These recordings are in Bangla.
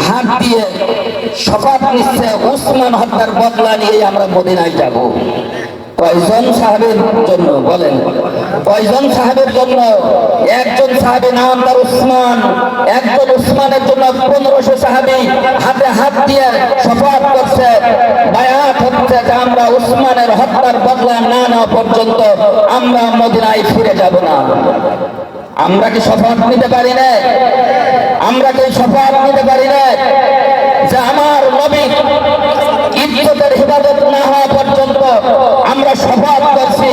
হাত দিয়ে শপথ নিচ্ছে উসমান হত্যার বদলা নিয়ে আমরা মদিনায় যাব। কয়জন সাহাবের জন্য বলেন? কয়জন সাহাবের জন্য? একজন সাহাবী নাম তার উসমান। একজন উসমানের জন্য 1500 সাহাবী হাতে হাত দিয়ে শপথ করছে, বায়াত হচ্ছে যে আমরা উসমানের হত্যার বদলা না নেওয়া পর্যন্ত আমরা মদিনায় ফিরে যাব না। আমরা কি শপথ নিতে পারি না? আমরা কি শপথ নিতে পারি না যে আমার নবী ইজ্জতের হিফাজত না হওয়া পর্যন্ত আমরা শপথ করছি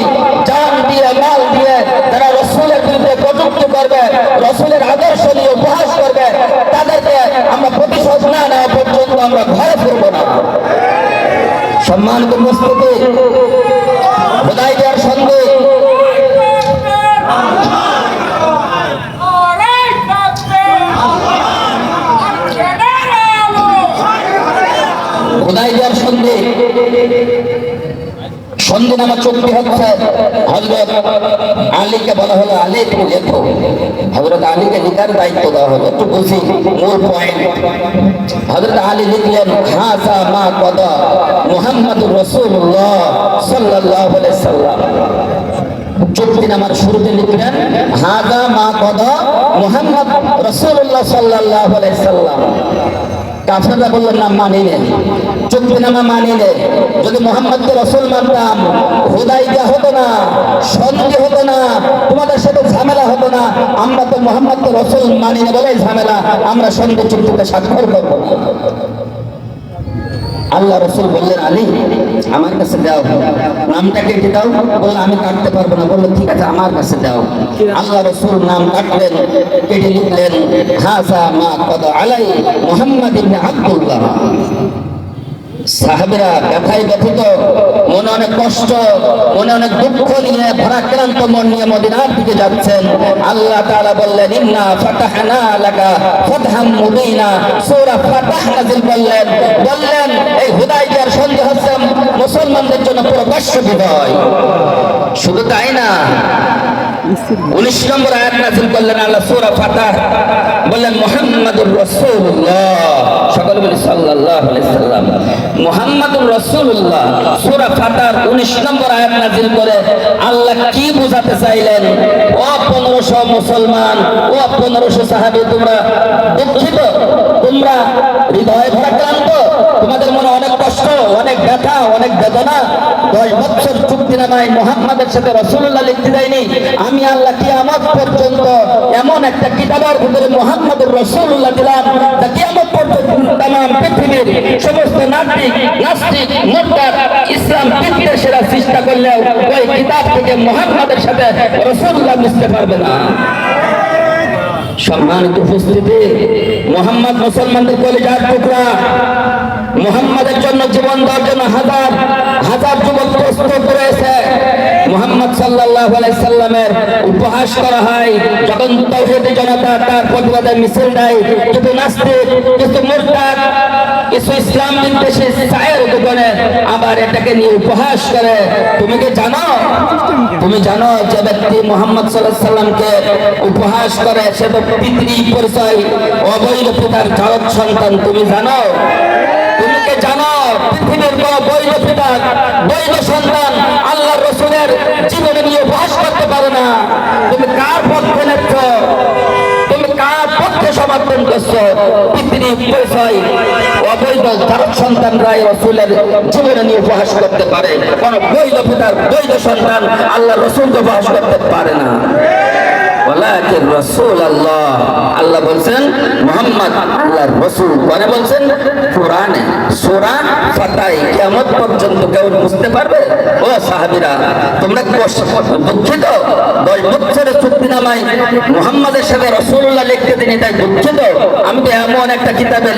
জান দিয়ে মাল দিয়ে যারা রসুলের বিরুদ্ধে কটূক্তি করবে, রসুলের আদর্শ নিয়ে উপহাস করবে, তাদেরকে আমরা প্রতিশোধ না নেওয়া পর্যন্ত আমরা ঘরে ফিরব না। সম্মানিত উপস্থিতি, হুদায়বিয়ার সন্ধি হুদায়বিয়ার সন্ধি সন্ধিনামা চুক্তি হচ্ছে। হযরত আলীকে বলা হলো, আলী তুমি লেখো। হযরত আলীকে লেখার দায়িত্ব দেওয়া হলো। একটু বুঝি মূল পয়েন্ট। হযরত আলী লিখলেন, হাযা মা কদা মুহাম্মাদুর রাসূলুল্লাহ সাল্লাল্লাহু আলাইহি সাল্লাম। চুক্তিনামার শুরুতে লিখলেন, হাযা মা কদা মুহাম্মদ রাসূলুল্লাহ সাল্লাল্লাহু আলাইহি সাল্লাম। কাফেররা বললেন না, মানি নেই, চুক্তিনামা মানি নেই। যদি মুহাম্মদকে রাসূল মানতাম হুদায়বিয়া হতো না, সন্ধি হতো না, তোমাদের সাথে ঝামেলা হতো না। আমরা তো মুহাম্মদকে রাসূল মানি না বলেই ঝামেলা, আমরা সন্ধি চুক্তিতে স্বাক্ষর করব না। আল্লাহ রাসূল বললেন, আলী আমার কাছে দাও, নামটা কেটে দাও। বললেন আমি কাটতে পারবো না। বললেন ঠিক আছে আমার কাছে দাও। আল্লাহ রাসূল নাম কাটলেন, কেটে লিখলেন, হাযা মা কদা আলাই মুহাম্মদ ইবনে আব্দুল্লাহ। সাহাবীরা ব্যথায় ব্যথিত, মনে অনেক কষ্ট, মনে অনেক দুঃখ নিয়ে ভারাক্রান্ত মন নিয়ে মদিনার দিকে যাচ্ছেন। আল্লাহ তাআলা বললেন, ইন্না ফাতাহনা লাকা ফাতহাম মুবিনা। সূরা ফাতহ নাযিল বললেন এই হুদায়বিয়ার সন্ধি হচ্ছে মুসলমানদের জন্য প্রকাশ্য বিজয়। শুধু তাই না, 19 নম্বর আয়াত নাযিল করলেন আল্লাহ সূরা ফাতহ, বললেন মুহাম্মাদুর রাসূলুল্লাহ। সকলে বলি সাল্লাল্লাহু আলাইহি সাল্লাম। মুহাম্মাদুর রাসূলুল্লাহ সূরা ফাতহ 19 নম্বর আয়াত নাযিল করে আল্লাহ কি বোঝাতে চাইলেন? ও 1500 মুসলমান, ও 1500 সাহাবী, তোমরা দুঃখিত, তোমরা হৃদয় ভারাক্রান্ত, তোমাদের মনে অনেক কষ্ট, অনেক ব্যথা, অনেক বেদনা। 10 বছর চুক্তিনামায় মুহাম্মাদের সাথে রাসূলুল্লাহ লিখতে দেয়নি। আমি আল্লাহ কিয়ামত পর্যন্ত এমন একটা কিতাবের ভিতরে মুহাম্মাদুর রাসূলুল্লাহ দিলাম, যা কিয়ামত পর্যন্ত तमाम পৃথিবীর সমস্ত নাস্তিক, মুরতাদ, ইসলাম বিদ্বেষীরা চেষ্টা করলেও ওই কিতাব থেকে মুহাম্মাদের সাথে রাসূলুল্লাহ মিশতে পারবে না। সম্মানিত উপস্থিতি, মুহাম্মদ মুসলমানদের কলিজার টুকরা। মুহাম্মাদের জন্য জীবন দেওয়ার জন্য হাজার হাজার যুবক প্রস্তুত রয়েছে। মুহাম্মদ সাল্লাল্লাহু আলাইহি সাল্লামের উপহাস করা হয় যখন তাওহীদি জনতা তার প্রতিবাদে মিছিল দেয়। কিছু নাস্তিক, কিছু মুরতাদ, কিছু ইসলাম বিদ্বেষী চায়ের দোকানে আবার এটাকে নিয়ে উপহাস করে। তুমি জানো যে ব্যক্তি মুহাম্মদ সাল্লাল্লাহু আলাইহি সাল্লামকে উপহাস করে সে তো পিতৃ পরিচয়, অবৈধ পিতার জারদ সন্তান। তুমি জানো? তুমি কি জানো পৃথিবীর কোন বৈধ পিতা, বৈধ সন্তান আল্লাহর রাসূলের জীবনে নিয়ে উপহাস করতে পারে না? তুমি কার পক্ষে নেচ্ছ? তুমি কার পক্ষে সমর্থন করছো? পিতৃ পরিচয় অবৈধ জারদ সন্তানরাই রাসূলের জীবনে নিয়ে উপহাস করতে পারে। কোন বৈধ পিতার বৈধ সন্তান আল্লাহর রাসূলকে উপহাস করতে পারে না। ওয়ালাকিন রাসূলুল্লাহ, আল্লাহ বলেন মুহাম্মদ আল্লাহর রাসূল। পরে বলেন কোরআনে সূরা ফাতহ, কিয়ামত পর্যন্ত কেউ বুঝতে পারবে? ও সাহাবীরা, তোমরা দুঃখিত? 10 বছরের চুক্তিনামায় মুহাম্মাদের সাথে রাসূলুল্লাহ লিখতে দিন, তাই দুঃখিত? আমি তো এমন একটা কিতাবে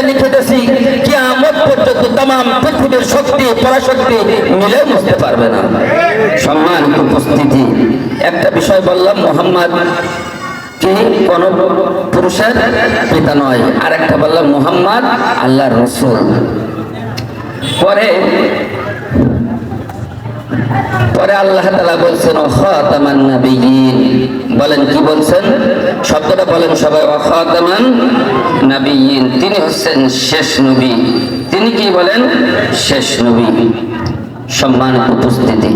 লিখেতেছি কিয়ামত পর্যন্ত तमाम পৃথিবীর শক্তি পরাশক্তি মিলে বুঝতে পারবে না। সম্মানিত উপস্থিতি, একটা বিষয় বললাম, মুহাম্মদ কি কোন পুরুষের পিতা নয়। আর একটা বললাম মুহাম্মদ আল্লাহর রাসূল। পরে পরে আল্লাহ তাআলা বলছেন খাতামান নাবিয়িন, বলেন কি বলছেন? শব্দটা বলেন সবাই, খাতামান নাবিয়িন, তিনি হচ্ছেন শেষ নবী। তিনি কি বলেন? শেষ নবী। সম্মানিত উপস্থিতি,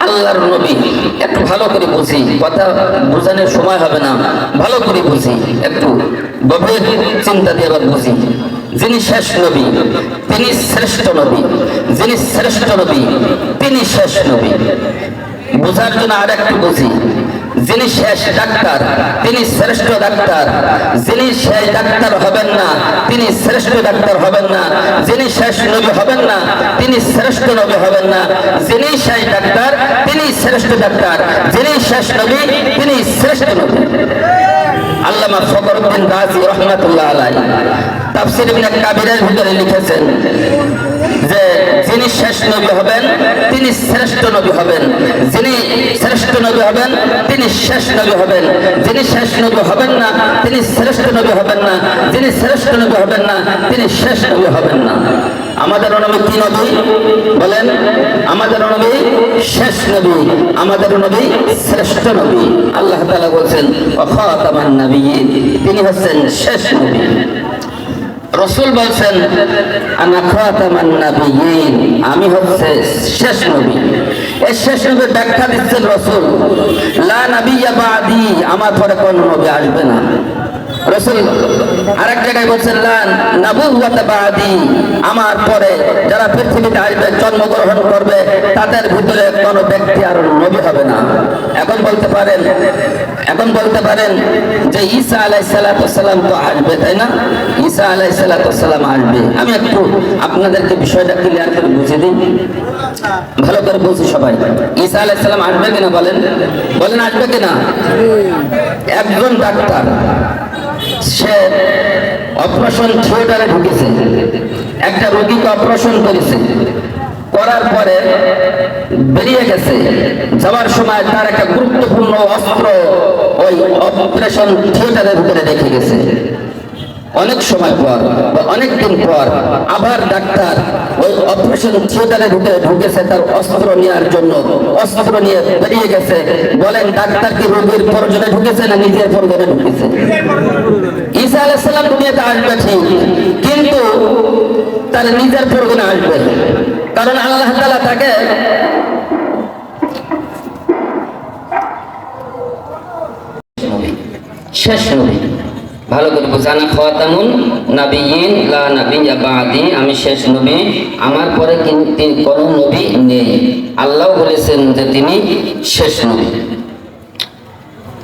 আল্লাহর নবী একটু ভালো করে বুঝি, কথা বোঝানোর সময় হবে না, ভালো করে বুঝি, একটু গভীর চিন্তা দিয়ে আবার বুঝি। যিনি শেষ নবী তিনি শ্রেষ্ঠ নবী, যিনি শ্রেষ্ঠ নবী তিনি শেষ নবী। বোঝার জন্য আর একটু বুঝি, যিনি শেষ ডাক্তার তিনি শ্রেষ্ঠ ডাক্তার, যিনি শেষ ডাক্তার হবেন না তিনি শ্রেষ্ঠ ডাক্তার হবেন না, যিনি শেষ নবী হবেন না তিনি শ্রেষ্ঠ নবী হবেন না, যিনি শেষ ডাক্তার তিনি শ্রেষ্ঠ ডাক্তার, যিনি শেষ নবী তিনি শ্রেষ্ঠ নবী। আল্লামা ফখরুদ্দিন রাজি রহমাতুল্লাহ আলাইহি তাফসীর ইবনে কাবিরের ভিতরে লিখেছেন যে যিনি শেষ নবী হবেন তিনি শ্রেষ্ঠ নবী হবেন, যিনি শ্রেষ্ঠ নবী হবেন তিনি শেষ নবী হবেন, যিনি শেষ নবী হবেন না তিনি শ্রেষ্ঠ নবী হবেন না, যিনি শ্রেষ্ঠ নবী হবেন না তিনি শেষ নবী হবেন না। আমাদের নবী কি নবী বলেন? আমাদের নবী শেষ নবী, আমাদের নবী শ্রেষ্ঠ নবী। আল্লাহ তাআলা বলেন খাতামান নাবিয়িন, তিনি হচ্ছেন শেষ নবী। রাসূল বলেন আনা খাতামান নাবিয়িন, আমি হচ্ছে শেষ নবী। এই শেষ নবীর ব্যাখ্যা দিচ্ছেন রাসূল, লা নাবিয়্যা বাদি, আমার পরে কোন নবী আসবে না। রাসূল আরেক জায়গায় বলছেন লা নাবুওয়াতা বাদি, আমার পরে যারা পৃথিবীতে আসবে জন্মগ্রহণ করবে তাদের ভিতরে কোনো ব্যক্তি আর নবী হবে না। এখন বলতে পারেন যে ঈসা আলাইহিস সালাম তো আসবে, তাই না? ঈসা আলাইহিস সালাম আসবে। আমি একটু আপনাদেরকে বিষয়টা ক্লিয়ার করে বুঝিয়ে দিই, ভালো করে বুঝি সবাই। ঈসা আলাইহিস সালাম আসবে কিনা বলেন? বলেন আসবে কিনা? একজন ডাক্তার সে অপারেশন থিয়েটারে ঢুকেছে, একটা রোগীকে অপারেশন করেছে, করার পরে বেরিয়ে গেছে, যাওয়ার সময় তার একটা গুরুত্বপূর্ণ অস্ত্র ওই অপারেশন থিয়েটারের ভিতরে রেখে গেছে। অনেক সময় পর, অনেক দিন পর আবার ডাক্তার ওই অপারেশন থিয়েটারের ভিতরে ঢুকেছে তার অস্ত্র নেওয়ার জন্য, অস্ত্র নিয়ে বেরিয়ে গেছে। বলেন ডাক্তার কি রোগীর প্রয়োজনে ঢুকেছে না নিজের প্রয়োজনে ঢুকেছে? ঈসা আলাইহিস সালাম দুনিয়াতে আসবে ঠিক, কিন্তু তার নিজের প্রয়োজনে আসবে, কারণ আল্লাহ তাআলা তাকে শেষ নবী। ভালো করে বোঝানা, খাতামুন নাবিয়িন লা নাবিয়্যা বাদি, আমি শেষ নবী, আমার পরে কিন্তু কোনো নবী নেই। আল্লাহ বলেছেন যে তিনি শেষ নবী।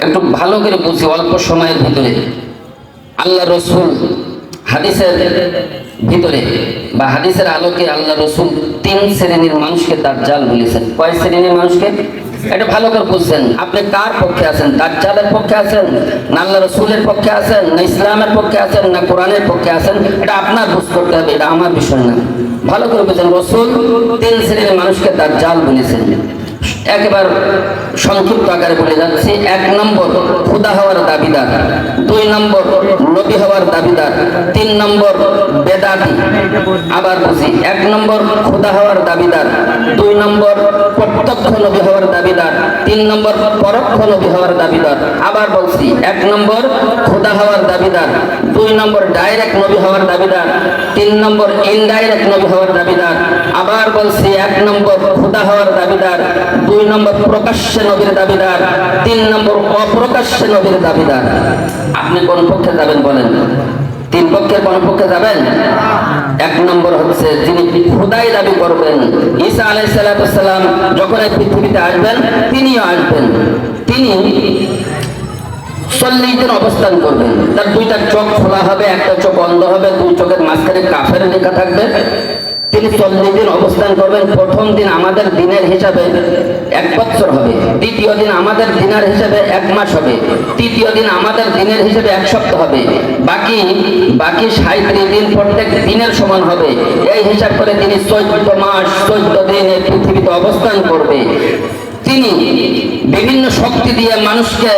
একটু ভালো করে বুঝি, অল্প সময়ের ভিতরে আল্লাহ রসুল হাদিসের ভিতরে বা হাদিসের আলোকে আল্লাহ রসুল 3 শ্রেণীর মানুষকে দাজ্জাল বলেছেন। কয় শ্রেণীর মানুষকে? এটা ভালো করে বুঝছেন। আপনি কার পক্ষে আছেন? দাজ্জালের পক্ষে আছেন না আল্লাহ রসুলের পক্ষে আছেন না ইসলামের পক্ষে আছেন না কোরআনের পক্ষে আছেন? এটা আপনার বুঝ করতে হবে, এটা আমার বিষয় না। ভালো করে বুঝছেন, রসুল 3 শ্রেণীর মানুষকে দাজ্জাল বলেছেন। একবার সংক্ষিপ্ত আকারে বলে যাচ্ছি। 1 নম্বর খোদা হওয়ার দাবিদার, 2 নম্বর নবী হওয়ার দাবিদার, 3 নম্বর বেদাতি। আবার বুঝি, 1 নম্বর খোদা হওয়ার দাবিদার, 2 নম্বর প্রত্যক্ষ নবী হওয়ার দাবিদার, 3 নম্বর পরোক্ষ নবী হওয়ার দাবিদার। আবার বলছি, 1 নম্বর খোদা হওয়ার দাবিদার, 2 নম্বর ডাইরেক্ট নবী হওয়ার দাবিদার, 3 নম্বর ইনডাইরেক্ট নবী হওয়ার দাবিদার। আবার বলছি, 1 নম্বর খোদা হওয়ার দাবিদার, 2 নম্বর প্রকাশ্যে নবীর দাবিদার, 3 নম্বর অপ্রকাশ্যে নবীর দাবিদার। আপনি কোন পক্ষে যাবেন বলেন? 3 পক্ষের কোন পক্ষে যাবেন? 1 নম্বর হচ্ছে যিনি খোদাই দাবি করবেন। ঈসা আলাইহিস সালাম যখন এই পৃথিবীতে আসবেন তিনিও আসবেন, তিনি 40 দিন অবস্থান করবেন। তার 2টা চোখ খোলা হবে, একটা চোখ অন্ধ হবে, 2 চোখের মাঝখানে কাফের লেখা থাকবে। তিনি 40 দিন অবস্থান করবেন। প্রথম দিন আমাদের দিনের হিসাবে 1 বছর হবে, দ্বিতীয় দিন আমাদের দিনের হিসাবে 1 মাস হবে, তৃতীয় দিন আমাদের দিনের হিসাবে 1 সপ্তাহ হবে, বাকি 37 দিন প্রত্যেক দিনের সমান হবে। এই হিসাব করে তিনি 14 মাস 14 দিন এই পৃথিবীতে অবস্থান করবে। তিনি বিভিন্ন শক্তি দিয়ে মানুষকে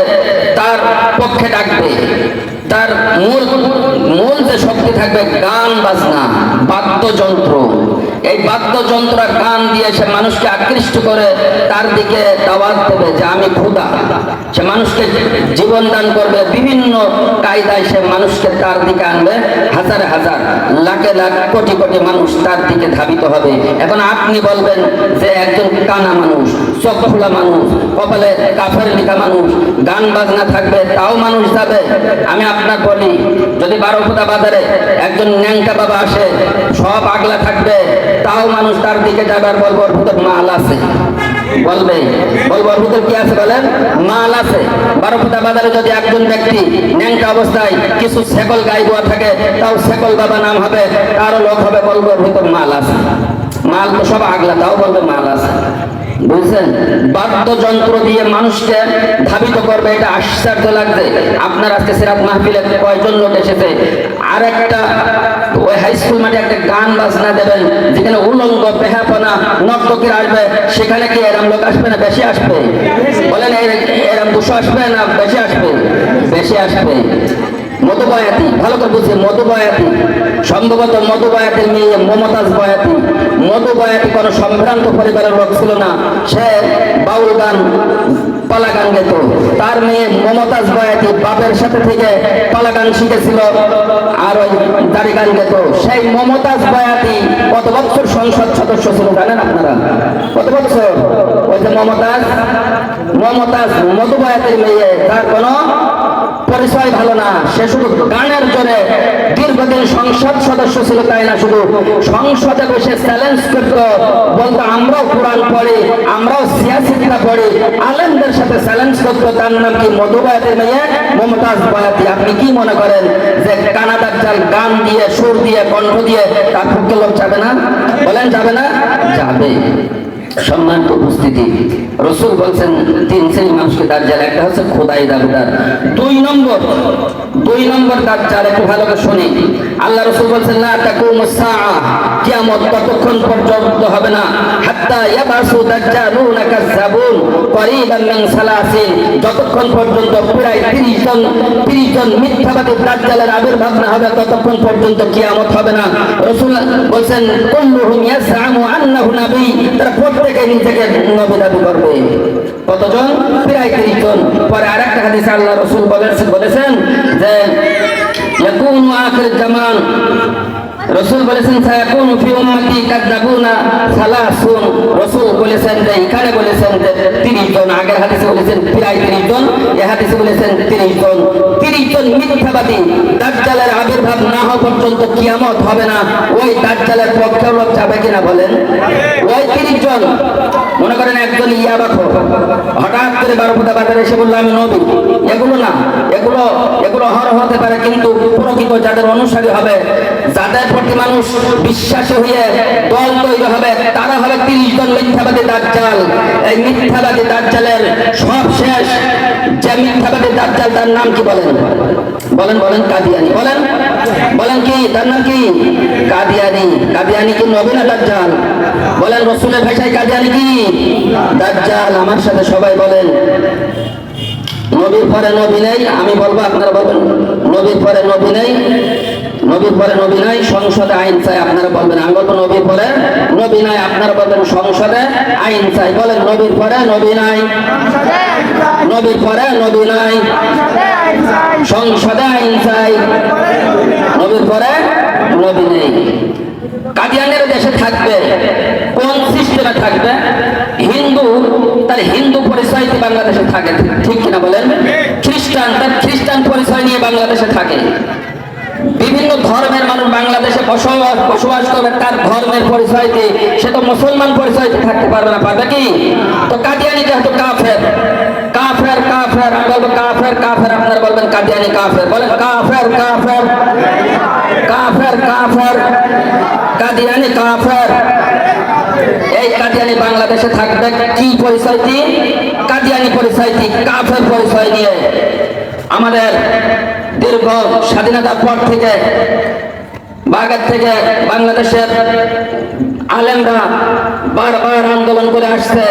তার পক্ষে ডাকবে। তার মূল যে শক্তি থাকবে গান বাজনা, বাদ্যযন্ত্র, এই বাদ্যযন্ত্র গান দিয়ে সে মানুষকে আকৃষ্ট করে তার দিকে দাওয়াত দেবে যে আমি খোদা। সে মানুষকে জীবন দান করবে, বিভিন্ন কায়দায় সে মানুষকে তার দিকে আনবে। হাজার হাজার লাখে লাখ কোটি কোটি মানুষ তার দিকে ধাবিত হবে। এখন আপনি বলবেন যে একজন কানা মানুষ, চোখ খোলা মানুষ, কপালে কাফের লিখা মানুষ, গান বাজনা থাকবে তাও মানুষ যাবে। আমি আপনার বলি, যদি বারোপুতা বাজারে একজন ন্যাংটা বাবা আসে, সব আগলা থাকবে, তাও মানুষ তার দিকে যাবে আর বলবো ওর ভিতর মাল আছে। বলবে, বলবো ওর ভিতর কি আছে? বলেন মাল আছে। বারোপুতা বাজারে যদি একজন ব্যক্তি ন্যাংটা অবস্থায় কিছু ছেগল গাই দেওয়া থাকে, তাও ছেগল বাবা নাম হবে, তারও লোক হবে, বলবো ওর ভিতর মাল আছে। মাল তো সব আগলা, তাও বলবে মাল আছে। বুঝছেন? বাদ্যযন্ত্র দিয়ে মানুষকে ধাবিত করবে, এটা আশ্চর্য লাগছে। আপনার আজকে সিরাত মাহফিলে কয়জন লোক এসেছে? আর একটা ওই হাই স্কুল মাঠে একটা গান বাজনা দেবেন, যেখানে উলঙ্গ বেহাপনা নর্তকীরা আসবে, সেখানে কি এরম লোক আসবে না বেশি আসবে? বলেন এরম 200 আসবে না বেশি আসবে? বেশি আসবে। মধুবয়াতি, ভালো করে বুঝছি, মধুবয়াতি, সম্ভবত মধুবয়াতির মেয়ে মমতাজ বয়াতি। মধুবয়াতি কোনো সম্ভ্রান্ত পরিবারের লোক ছিল না, সে বাউল গান পালা গান গেত। তার মেয়ে মমতাজ বয়াতি বাপের সাথে থেকে পালা গান শিখেছিল আর ওই দাড়ি গান গেত। সেই মমতাজ বয়াতি কত বছর সংসদ সদস্য ছিল জানেন আপনারা? কত বছর? ওই যে মমতাজ মধুবয়াতির মেয়ে, তার কোনো পরিচয় ভালো না, সে শুধু গানের জোরে দীর্ঘদিন সংসদ সদস্য ছিল। তাই না, শুধু সংসদে বসে চ্যালেঞ্জ করত, বলতো আমরাও কোরআন পড়ি, আমরাও সিয়াসিরা পড়ি, আলেমদের সাথে চ্যালেঞ্জ করতো। তার নাম কি? মধুবয়াতির মেয়ে মমতাজ বয়াতি। আপনি কি মনে করেন যে কানাডার জাল গান দিয়ে, সুর দিয়ে, কণ্ঠ দিয়ে তার পক্ষে লোক যাবে না? বলেন যাবে না? যাবে। সম্মানিত উপস্থিতি, রাসূল বলছেন 3 শ্রেণীর মানুষকে দাজ্জাল। একটা হচ্ছে খোদাই দাবিদার। 2 নম্বর দাজ্জাল, একটু ভালো করে শুনি। আল্লাহ রাসূল বলছেন লা তাকুমুস সাআ, কিয়ামত ততক্ষণ পর্যন্ত হবে না, হাত্তা ইয়াবাসু দাজ্জালুনা কাযাবুন করিবান মিন সালাসিন, যতক্ষণ পর্যন্ত প্রায় 30 জন মিথ্যাবাদী দাজ্জালের আবির্ভাব না হবে, ততক্ষণ পর্যন্ত কিয়ামত হবে না। রাসূল বলছেন কুল্লুহুম ইয়াসআমু আন্নাহু নবী, তারা প্রত্যেকে নিজেকে নবী দাবি করবে। কতজন? প্রায় 30 জন। পরে আরেকটা হাদিসে আল্লাহ রাসূল বলেছেন যে ইয়াকুনু আখির জামান, রাসূল বলেছেন সায়াকুনু ফি উম্মতি কাযাবুনা সালাসুন। রাসূল বলেছেন যে, এখানে বলেছেন যে 30 জন, আগের হাদিসে বলেছেন প্রায় 30 জন, এই হাদিসে বলেছেন 30 জন। 30 জন মিথ্যাবাদী দাজ্জালের আবির্ভাব না হওয়া পর্যন্ত কিয়ামত হবে না। ওই দাজ্জালের পক্ষে লোক যাবে কিনা বলেন? ওই 30 জন, মনে করেন একজন ইয়াবাখো হঠাৎ করে বারোপুতা বাজারে এসে বললো আমি নবী, এগুলো না, এগুলো হতে পারে, কিন্তু প্রকৃত যাদের অনুসারী হবে, যাদের প্রতি মানুষ বিশ্বাসী হয়ে দল তৈরি হবে, তারা হবে 30 জন মিথ্যাবাদী দাজ্জাল। এই মিথ্যাবাদী দাজ্জালের সব শেষ যে মিথ্যাবাদী দাজ্জাল, তার নাম কি বলেন? বলেন কাদিয়ানি। বলেন কি তার নাম কি? কাদিয়ানি। কাদিয়ানি কি নবী না দাজ্জাল? বলেন রাসূলের ভাষায় কাদিয়ানি কি? দাজ্জাল। আমার সাথে সবাই বলেন নবীর পরে নবী নেই। আমি বলবো, আপনারা বলবেন নবীর পরে নবী নেই, নবীর পরে নবী নাই, সংসদে আইন চাই। আপনারা বলবেন, আমি বলবো নবীর পরে নবী নাই, আপনারা বলবেন সংসদে আইন চাই। বলেন নবীর পরে নবী নাই, নবীর পরে নবী নাই, সংসদে আইন চাই, নবীর পরে নবী নেই। কাদিয়ানের দেশে থাকবে, কোন সিস্টেমে থাকবে? হিন্দু তার হিন্দু পরিচয় দিয়ে বাংলাদেশে থাকে, ঠিক কিনা বলেন? খ্রিস্টান তার খ্রিস্টান পরিচয় নিয়ে বাংলাদেশে থাকে। বিভিন্ন ধর্মের মানুষ বাংলাদেশে বসবাস করবে, তার ধর্মের পরিচয় দিয়ে। সে তো মুসলমান পরিচয় থাকতে পারবে না, পারবে কি? তো কাদিয়ানি যেহেতু কাফের, আমি বলবো কাফের, আপনারা বলবেন কাদিয়ানি কাফের। বলেন কাফের, কাদিয়ানি কাফের। এই কাদিয়ানি বাংলাদেশে থাকবে কি পরিচয় দিয়ে? কাদিয়ানি পরিচয় দিয়ে, কাফের পরিচয় নিয়ে। আমাদের দীর্ঘ স্বাধীনতার পর থেকে, বাগের থেকে বাংলাদেশের আলেমরা বারবার আন্দোলন করে আসছে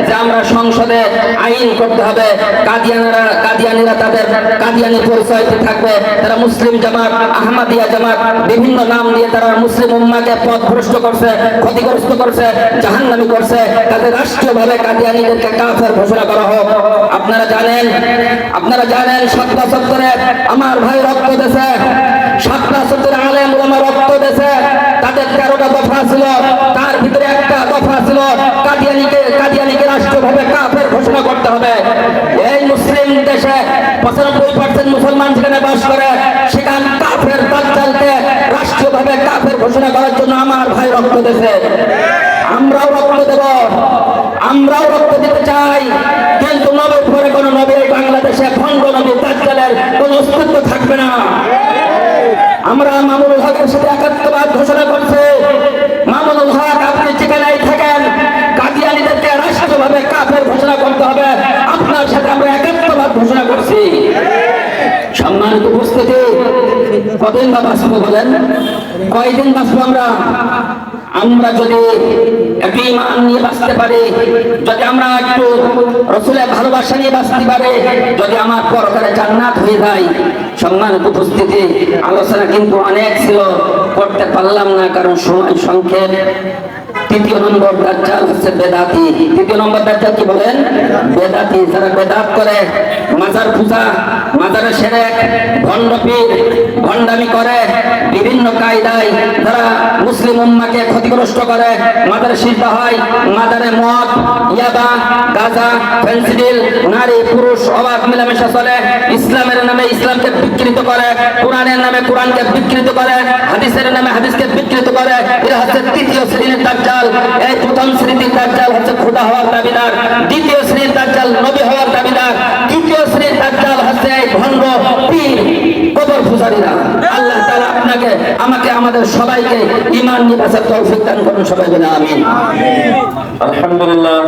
যে আমরা সংসদে আইন করতে হবে, কাদিয়ানিরা তাদের কাদিয়ানি পরিচয়তে থাকবে, তারা মুসলিম জামাত, আহমদিয়া জামাত বিভিন্ন নাম দিয়ে তারা মুসলিম উম্মাহকে পথভ্রষ্ট করছে, ক্ষতিগ্রস্ত করছে, জাহান্নামী করছে। তাদের রাষ্ট্রীয়ভাবে কাদিয়ানিদেরকে কাফের ঘোষণা করা হোক। আপনারা জানেন 7 বছর ধরে আমার ভাই রক্ত দিয়েছে, 7 বছর ধরে আলেম ওলামা রক্ত দিয়েছে। তাদের 13টা দফা ছিল, তার ভিতরে একটা দফা ছিল কাদিয়ানিকে রাষ্ট্রভাবে কাফের ঘোষণা করতে হবে। এই মুসলিম দেশে 95% মুসলমান যেখানে বাস করে, সেখানে কাফের দাজ্জালকে রাষ্ট্রভাবে কাফের ঘোষণা করার জন্য আমার ভাই রক্ত দিয়েছে। আমরাও রক্ত দেব, আমরাও রক্ত দিতে চাই, কিন্তু নবীর পরে কোন নবী এই বাংলাদেশে ভণ্ড নবী দাজ্জালের কোন অস্তিত্ব থাকবে না। আমরা মামুনুল হকের সাথে একাত্মবাদ ঘোষণা করছি। মামুনুল হক, আপনি যেখানেই থাকেন, কাদিয়ানীদেরকে রাষ্ট্রভাবে কাফের ঘোষণা করতে হবে। আপনার সাথে আমরা একাত্মবাদ ঘোষণা করছি। সম্মানিত উপস্থিতি, কতদিন বা বাঁচবো বলেন? কয়দিন বাঁচবো আমরা যদি একটু ঈমান নিয়ে বাঁচতে পারি, যদি আমরা একটু রাসূলের ভালোবাসা নিয়ে বাঁচতে পারি, যদি আমার পরকালে জান্নাত হয়ে যায়। সম্মানিত উপস্থিতি, আলোচনা কিন্তু অনেক ছিল, করতে পারলাম না কারণ সময় সংক্ষেপ। 3 নম্বর দাজ্জাল হচ্ছে বেদাতি। 3 নম্বর দাজ্জাল কি বলেন? বেদাতি। যারা বেদাত করে, মাজার পূজা, মাজারে শিরক, ভণ্ড পীর, ভণ্ডামি করে, বিভিন্ন কায়দায় যারা মুসলিম উম্মাহকে ক্ষতিগ্রস্ত করে, মাজারে সিজদা হয়, মাজারে মদ, ইয়াবা, গাঁজা, ফেন্সিডিল, নারী পুরুষ অবাধ মেলামেশা চলে, ইসলামের নামে ইসলামকে বিকৃত করে, কোরআনের নামে কোরআনকে বিকৃত করে, হাদিসের নামে হাদিসকে বিকৃত করে। এরা হচ্ছে 3য় শ্রেণীর দাজ্জাল। এই 1ম শ্রেণীর দাজ্জাল হচ্ছে খোদা হওয়ার দাবিদার, 2য় শ্রেণীর দাজ্জাল নবী হওয়ার দাবিদার, 3য় শ্রেণীর দাজ্জাল হচ্ছে এই ভণ্ড পীর কবর পূজারীরা। আল্লাহ তাআলা আপনাকে, আমাকে, আমাদের সবাইকে ঈমান নিয়ে বাঁচার তৌফিক দান করুন। সবাই বলে আমিন। আলহামদুলিল্লাহ।